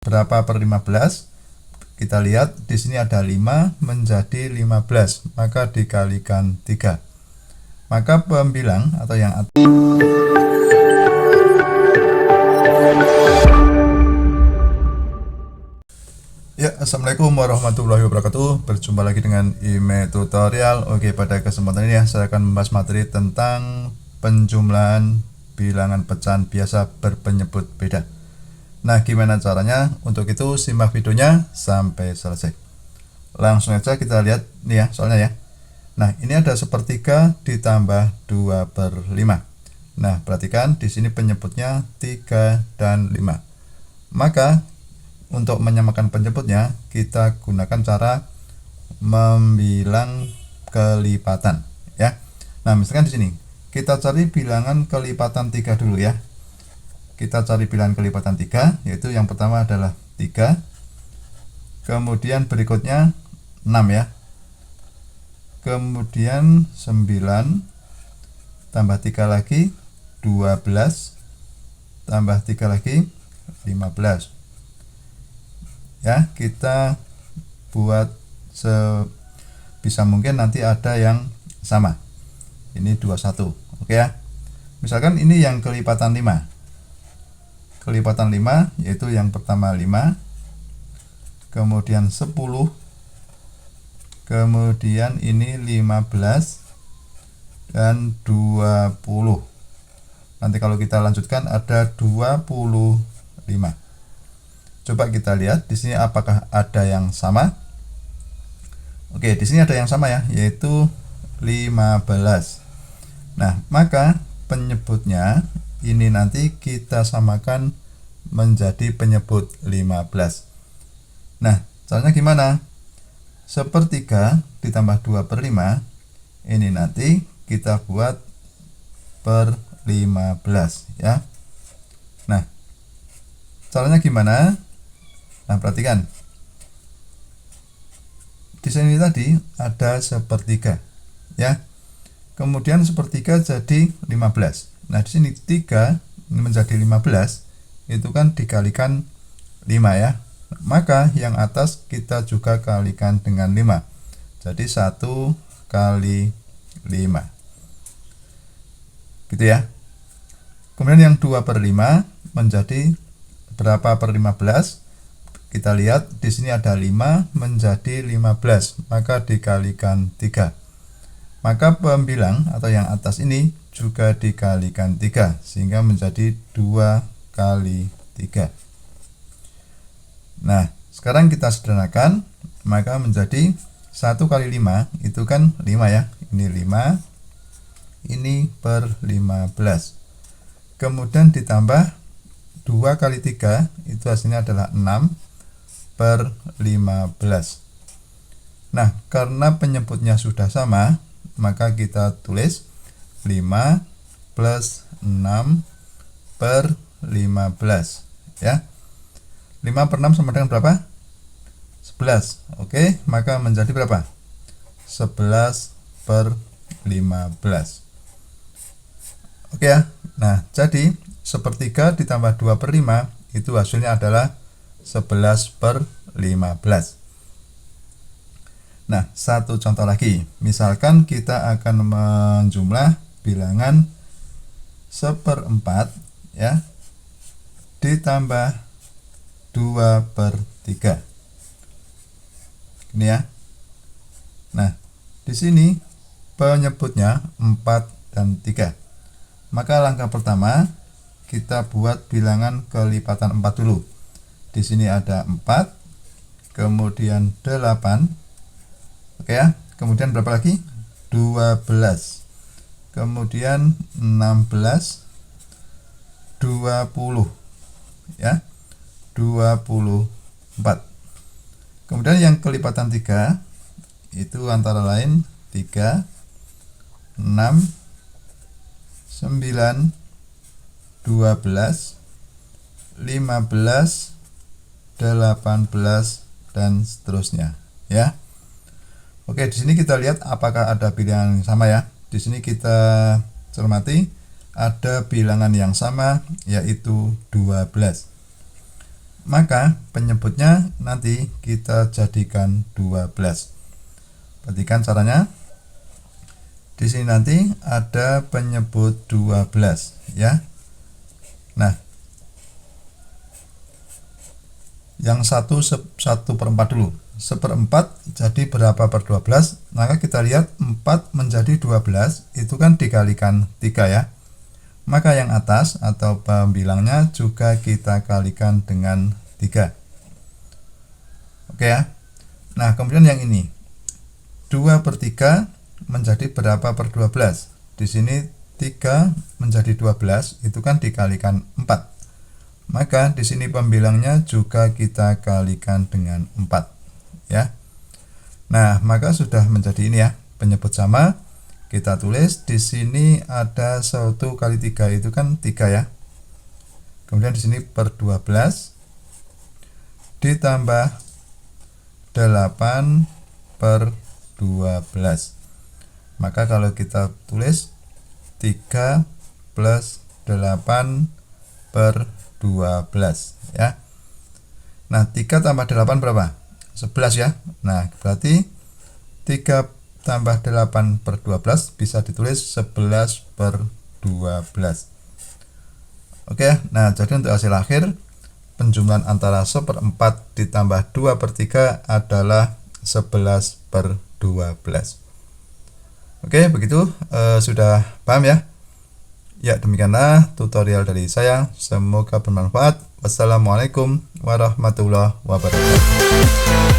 berapa per 15? Kita lihat di sini ada 5 menjadi 15, maka dikalikan 3. Maka pembilang atau yang Ya, assalamualaikum warahmatullahi wabarakatuh. Berjumpa lagi dengan IME Tutorial. Oke, pada kesempatan ini saya akan membahas materi tentang penjumlahan bilangan pecahan biasa berpenyebut beda. Nah, gimana caranya? Untuk itu simak videonya sampai selesai. Langsung aja kita lihat nih ya, soalnya ya. Nah, ini ada sepertiga ditambah 2/5. Nah, perhatikan di sini penyebutnya 3 dan 5. Maka untuk menyamakan penyebutnya, kita gunakan cara membilang kelipatan ya. Nah, misalkan di sini kita cari bilangan kelipatan 3 dulu ya. Kita cari bilangan kelipatan 3, yaitu yang pertama adalah 3. Kemudian berikutnya 6 ya. Kemudian 9 tambah 3 lagi 12 tambah 3 lagi 15. Ya, kita buat sebisa mungkin nanti ada yang sama. Ini 21. Oke ya. Misalkan ini yang kelipatan 5. Kelipatan 5 yaitu yang pertama 5, kemudian 10, kemudian ini 15 dan 20. Nanti kalau kita lanjutkan ada 25. Coba kita lihat di sini apakah ada yang sama. Oke, di sini ada yang sama ya, yaitu 15. Nah, maka penyebutnya ini nanti kita samakan menjadi penyebut 15. Nah, caranya gimana? Sepertiga ditambah 2/5 ini nanti kita buat per 15 ya. Nah, caranya gimana? Nah, perhatikan. Di sini tadi ada sepertiga ya. Kemudian sepertiga jadi 15. Nah, di sini 3 menjadi 15 itu kan dikalikan 5 ya. Maka yang atas kita juga kalikan dengan 5. Jadi 1 kali 5. Gitu ya. Kemudian yang 2/5 menjadi berapa per 15? Kita lihat di sini ada 5 menjadi 15, maka dikalikan 3. Maka pembilang atau yang atas ini juga dikalikan 3 sehingga menjadi 2 kali 3. Nah, sekarang kita sederhanakan, maka menjadi 1 kali 5 itu kan 5 ya. Ini 5, ini per 15. Kemudian ditambah 2 kali 3 itu hasilnya adalah 6 per 15. Nah, karena penyebutnya sudah sama, maka kita tulis 5 plus 6 per 15 ya. 5 per 6 sama dengan berapa? 11. Oke, maka menjadi berapa? 11 per 15. Oke ya. Nah, jadi sepertiga ditambah 2/5 itu hasilnya adalah 11 per 15. Nah, satu contoh lagi. Misalkan kita akan menjumlah bilangan 1/4 ya ditambah 2/3. Ini ya. Nah, di sini penyebutnya 4 dan 3. Maka langkah pertama kita buat bilangan kelipatan 4 dulu. Di sini ada 4, kemudian 8. Oke ya. Kemudian berapa lagi? 12. Kemudian 16, 20 ya. 24. Kemudian yang kelipatan 3 itu antara lain 3, 6, 9, 12, 15, 18 dan seterusnya ya. Oke, di sini kita lihat apakah ada bilangan yang sama ya. Di sini kita cermati ada bilangan yang sama yaitu 12. maka penyebutnya nanti kita jadikan 12. Perhatikan caranya. Di sini nanti ada penyebut 12 ya. Nah, yang 1/4 dulu. 1/4 jadi berapa per 12? Maka kita lihat 4 menjadi 12 itu kan dikalikan 3 ya. Maka yang atas atau pembilangnya juga kita kalikan dengan 3. Oke ya. Nah, kemudian yang ini 2/3 menjadi berapa per 12? Di sini 3 menjadi 12 itu kan dikalikan 4. Maka di sini pembilangnya juga kita kalikan dengan 4 ya. Nah, maka sudah menjadi ini ya, penyebut sama. Kita tulis di sini ada 1 kali 3 itu kan 3 ya. Kemudian di sini per 12 ditambah 8 per 12. Maka kalau kita tulis 3 plus 8 per 12 ya. Nah, 3 tambah 8 berapa? 11 ya. Nah, berarti 3 tambah 8 per 12 bisa ditulis 11 per 12. Oke, nah jadi untuk hasil akhir penjumlahan antara 1/4 ditambah 2/3 adalah 11 per 12. Oke, begitu sudah paham ya? Ya, demikianlah tutorial dari saya. Semoga bermanfaat. Wassalamualaikum warahmatullahi wabarakatuh.